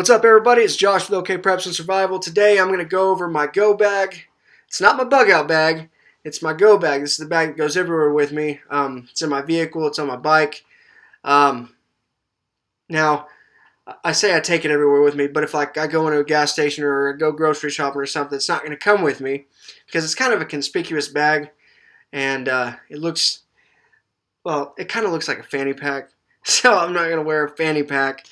What's up, everybody? It's Josh with OK Preps and Survival. Today I'm going to go over my go bag. It's not my bug out bag. It's my go bag. This is the bag that goes everywhere with me. It's in my vehicle. It's on my bike. Now, I say I take it everywhere with me, but if like I go into a gas station or I go grocery shopping or something, it's not going to come with me because it's kind of a conspicuous bag, and it looks, well, it kind of looks like a fanny pack. So I'm not going to wear a fanny pack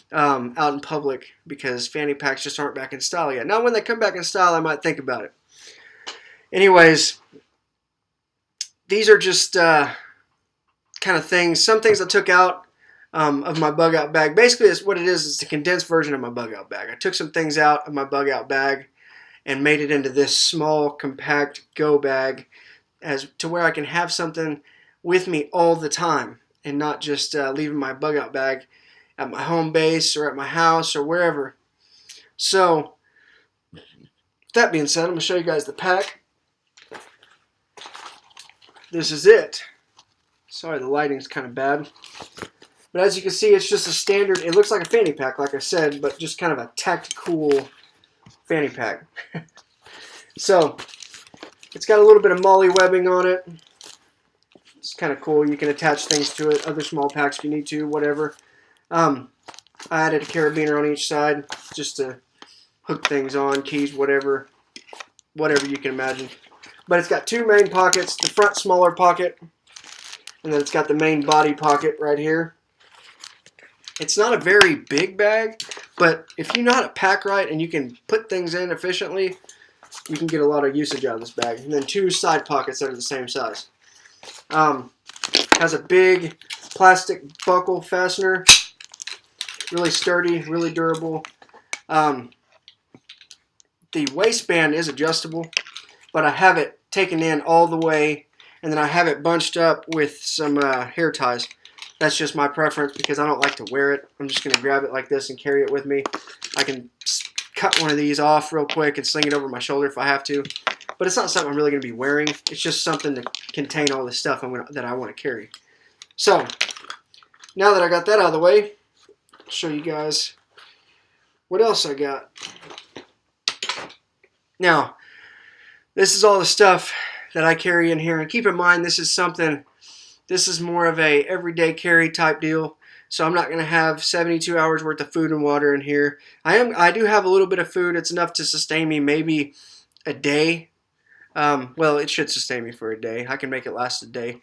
out in public because fanny packs just aren't back in style yet. Now, when they come back in style, I might think about it. Anyways, these are just kind of things, some things I took out of my bug out bag. Basically, it's what it is. It's a condensed version of my bug out bag. I took some things out of my bug out bag and made it into this small, compact go bag as to where I can have something with me all the time and not just leaving my bug out bag at my home base or at my house or wherever. So, that being said, I'm going to show you guys the pack. This is it. Sorry, the lighting's kind of bad. But as you can see, it's just a standard, it looks like a fanny pack, like I said, but just kind of a tactical fanny pack. So, it's got a little bit of MOLLE webbing on it. It's kind of cool. You can attach things to it, other small packs if you need to, whatever. I added a carabiner on each side just to hook things on, keys, whatever you can imagine. But it's got two main pockets, the front smaller pocket, and then it's got the main body pocket right here. It's not a very big bag, but if you know how to pack right and you can put things in efficiently, you can get a lot of usage out of this bag. And then two side pockets that are the same size. Has a big plastic buckle fastener. Really sturdy, really durable. The waistband is adjustable, but I have it taken in all the way, and then I have it bunched up with some hair ties. That's just my preference because I don't like to wear it. I'm just going to grab it like this and carry it with me. I can cut one of these off real quick and sling it over my shoulder if I have to, but it's not something I'm really going to be wearing. It's just something to contain all the stuff that I want to carry. So, now that I got that out of the way, I'll show you guys what else I got. Now, this is all the stuff that I carry in here, and keep in mind this is more of a everyday carry type deal, so I'm not going to have 72 hours worth of food and water in here. I do have a little bit of food. It's enough to sustain me maybe a day. Well, it should sustain me for a day. I can make it last a day.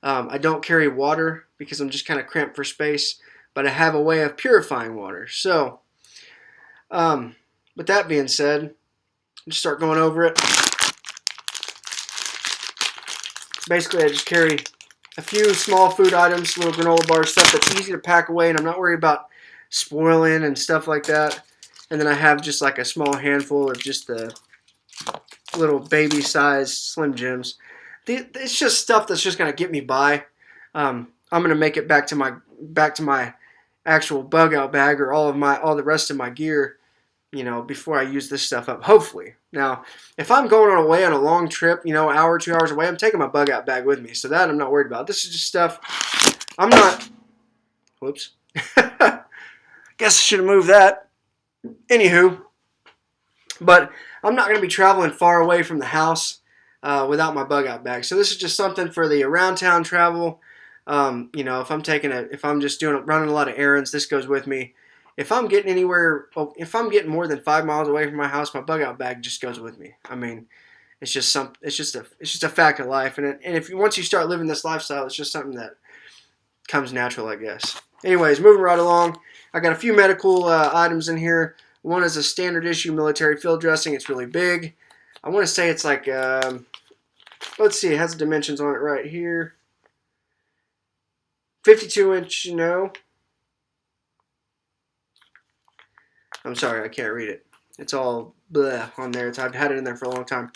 I don't carry water because I'm just kind of cramped for space, but I have a way of purifying water. So, with that being said, let's start going over it. Basically, I just carry a few small food items, little granola bars, stuff that's easy to pack away, and I'm not worried about spoiling and stuff like that. And then I have just like a small handful of just the little baby-sized Slim Jims. It's just stuff that's just gonna get me by. I'm gonna make it back to my actual bug out bag or all the rest of my gear, you know, before I use this stuff up, hopefully. Now, if I'm going away on a long trip, you know, hour, 2 hours away, I'm taking my bug out bag with me, so that I'm not worried about. This is just stuff I'm not, whoops, guess I should have moved that. Anywho, but I'm not going to be traveling far away from the house without my bug out bag, so this is just something for the around town travel. You know, if I'm just running a lot of errands, this goes with me. If I'm getting anywhere, if I'm getting more than 5 miles away from my house, my bug out bag just goes with me. I mean, it's just a fact of life, and once you start living this lifestyle, it's just something that comes natural, I guess. Anyways, moving right along, I got a few medical items in here. One is a standard issue military field dressing. It's really big. I want to say it's like, let's see, it has the dimensions on it right here. 52-inch, no. I'm sorry, I can't read it. It's all bleh on there. I've had it in there for a long time.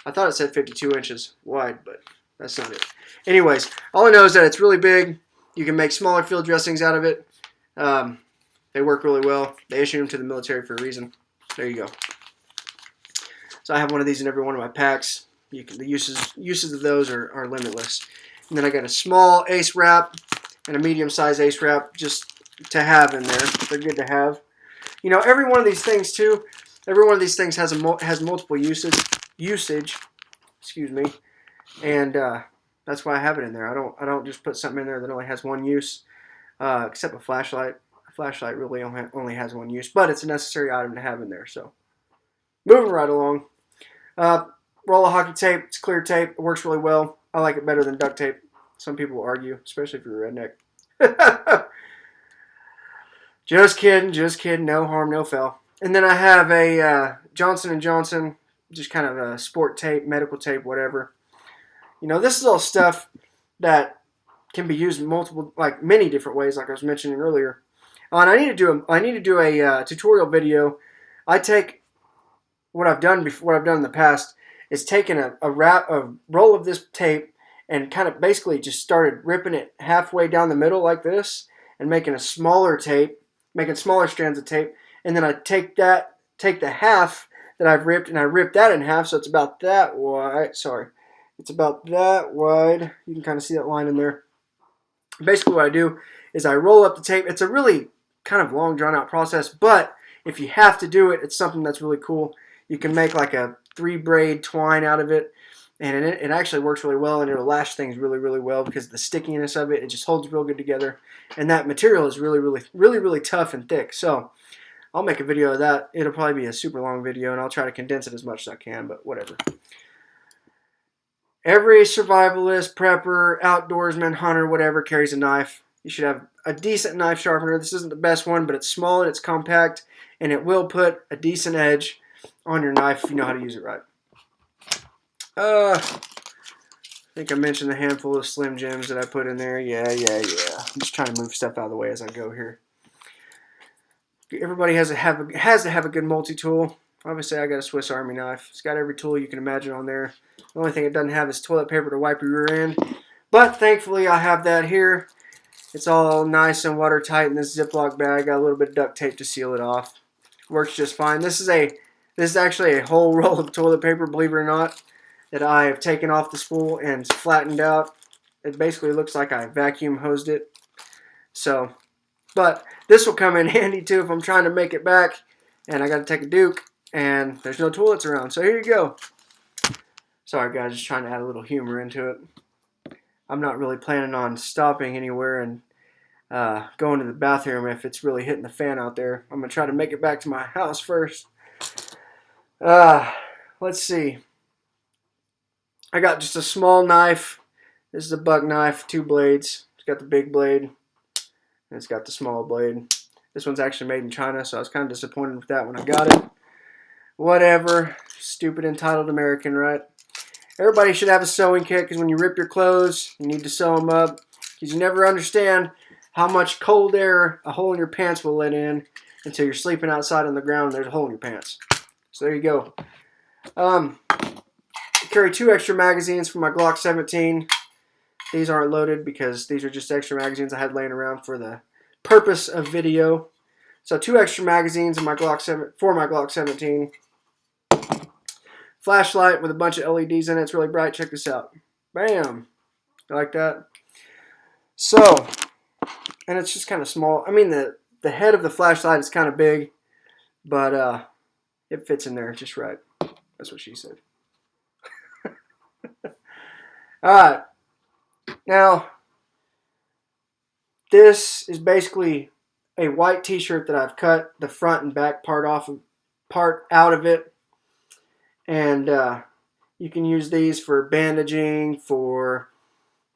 I thought it said 52 inches wide, but that's not it. Anyways, all I know is that it's really big. You can make smaller field dressings out of it. They work really well. They issued them to the military for a reason. There you go. So I have one of these in every one of my packs. The uses of those are limitless. And then I got a small ace wrap and a medium-sized ace wrap just to have in there. They're good to have. You know, every one of these things too, every one of these things has has multiple usage. Excuse me, and that's why I have it in there. I don't just put something in there that only has one use, except a flashlight. A flashlight really only has one use, but it's a necessary item to have in there. So, moving right along. Roll of hockey tape. It's clear tape. It works really well. I like it better than duct tape. Some people will argue, especially if you're a redneck. Just kidding. Just kidding. No harm, no foul. And then I have a Johnson & Johnson, just kind of a sport tape, medical tape, whatever. You know, this is all stuff that can be used in many different ways, like I was mentioning earlier. And I need to do a tutorial video. I take what I've done before, what I've done in the past, is taking a roll of this tape and kind of basically just started ripping it halfway down the middle like this and making a smaller tape, making smaller strands of tape, and then I take the half that I've ripped and I rip that in half, so it's about that wide. Sorry, it's about that wide. You can kind of see that line in there. Basically what I do is I roll up the tape. It's a really kind of long drawn out process, but if you have to do it, it's something that's really cool. You can make like a 3-braid twine out of it, and it actually works really well, and it'll lash things really, really well because of the stickiness of it. It just holds real good together, and that material is really, really, really, really tough and thick. So I'll make a video of that. It'll probably be a super long video, and I'll try to condense it as much as I can, but whatever. Every survivalist, prepper, outdoorsman, hunter, whatever, carries a knife. You should have a decent knife sharpener. This isn't the best one, but it's small and it's compact, and it will put a decent edge on your knife if you know how to use it right. I think I mentioned the handful of Slim Jims that I put in there. Yeah. I'm just trying to move stuff out of the way as I go here. Everybody has to have a good multi-tool. Obviously, I got a Swiss Army knife. It's got every tool you can imagine on there. The only thing it doesn't have is toilet paper to wipe your rear end. But thankfully, I have that here. It's all nice and watertight in this Ziploc bag. Got a little bit of duct tape to seal it off. Works just fine. This is actually a whole roll of toilet paper, believe it or not, that I have taken off the spool and flattened out. It basically looks like I vacuum hosed it. So, but this will come in handy too if I'm trying to make it back and I got to take a Duke and there's no toilets around. So here you go. Sorry guys, just trying to add a little humor into it. I'm not really planning on stopping anywhere and going to the bathroom if it's really hitting the fan out there. I'm going to try to make it back to my house first. Let's see. I got just a small knife. This is a buck knife, 2 blades. It's got the big blade, and it's got the small blade. This one's actually made in China, so I was kind of disappointed with that when I got it. Whatever. Stupid entitled American, right? Everybody should have a sewing kit, because when you rip your clothes, you need to sew them up, because you never understand how much cold air a hole in your pants will let in until you're sleeping outside on the ground and there's a hole in your pants. So there you go. I carry 2 extra magazines for my Glock 17. These aren't loaded because these are just extra magazines I had laying around for the purpose of video. So 2 extra magazines in my for my Glock 17. Flashlight with a bunch of LEDs in it. It's really bright. Check this out. Bam. You like that? So, and it's just kind of small. I mean, the head of the flashlight is kind of big, but it fits in there just right. That's what she said. Alright. Now, this is basically a white t-shirt that I've cut the front and back part out of it. And you can use these for bandaging, for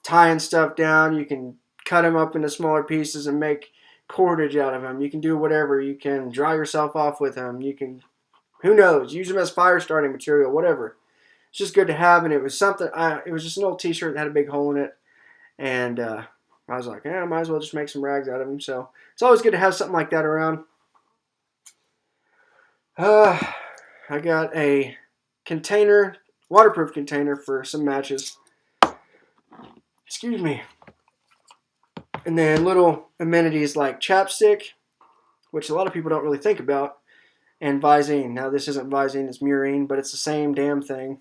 tying stuff down. You can cut them up into smaller pieces and make cordage out of them. You can do whatever. You can dry yourself off with them. You can, who knows, use them as fire starting material, whatever. It's just good to have, and it was something, it was just an old t-shirt that had a big hole in it, and I was like, I might as well just make some rags out of them. So it's always good to have something like that around. I got a container, waterproof container for some matches. Excuse me. And then little amenities like chapstick, which a lot of people don't really think about, and Visine. Now this isn't Visine, it's Murine, but it's the same damn thing.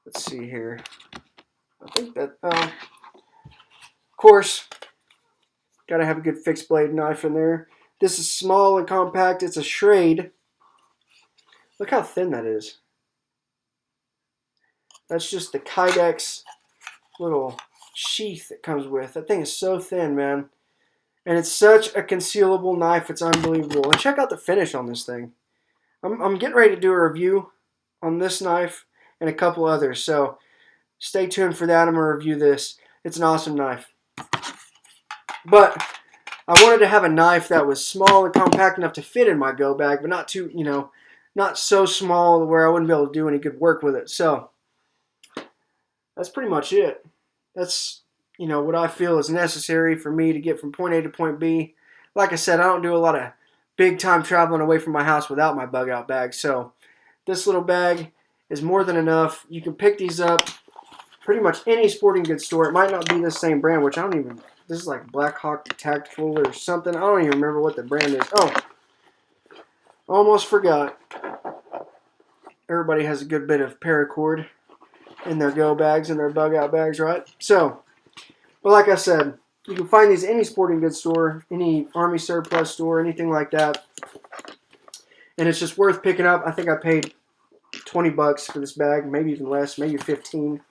Let's see here. I think that, of course, gotta have a good fixed blade knife in there. This is small and compact. It's a Schrade. Look how thin that is. That's just the Kydex little sheath that comes with. That thing is so thin, man. And it's such a concealable knife. It's unbelievable. And check out the finish on this thing. I'm getting ready to do a review on this knife and a couple others. So stay tuned for that. I'm going to review this. It's an awesome knife. But I wanted to have a knife that was small and compact enough to fit in my go bag, but not too, not so small where I wouldn't be able to do any good work with it. So that's pretty much it. That's, what I feel is necessary for me to get from point A to point B. Like I said, I don't do a lot of big time traveling away from my house without my bug out bag. So this little bag is more than enough. You can pick these up pretty much any sporting goods store. It might not be the same brand, which I don't even, this is like Black Hawk Tactical or something. I don't even remember what the brand is. Oh, almost forgot. Everybody has a good bit of paracord in their go bags and their bug out bags, right? So, but like I said, you can find these at any sporting goods store, any Army surplus store, anything like that. And it's just worth picking up. I think I paid 20 bucks for this bag, maybe even less, maybe 15.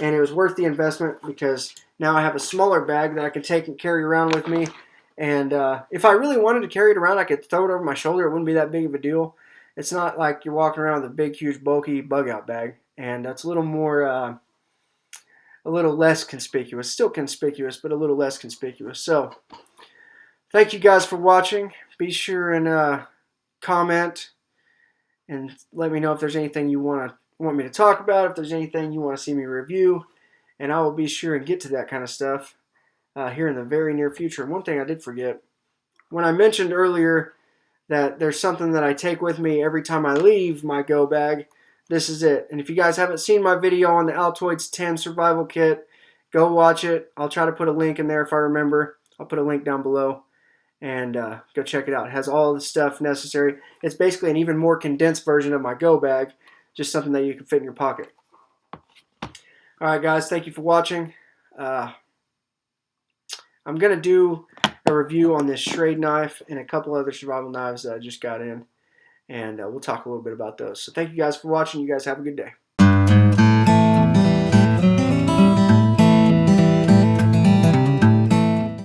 And it was worth the investment because now I have a smaller bag that I can take and carry around with me. And if I really wanted to carry it around, I could throw it over my shoulder. It wouldn't be that big of a deal. It's not like you're walking around with a big, huge, bulky bug out bag. And that's a little more, a little less conspicuous. Still conspicuous, but a little less conspicuous. So, thank you guys for watching. Be sure and comment and let me know if there's anything you want me to talk about, if there's anything you want to see me review, and I will be sure and get to that kind of stuff here in the very near future. One thing I did forget, when I mentioned earlier that there's something that I take with me every time I leave my go bag, this is it. And if you guys haven't seen my video on the Altoids 10 survival kit, go watch it. I'll try to put a link in there if I remember. I'll put a link down below. And go check it out. It has all the stuff necessary. It's basically an even more condensed version of my go bag. Just something that you can fit in your pocket. Alright guys, thank you for watching. I'm going to do a review on this Schrade knife and a couple other survival knives that I just got in. And we'll talk a little bit about those. So thank you guys for watching. You guys have a good day.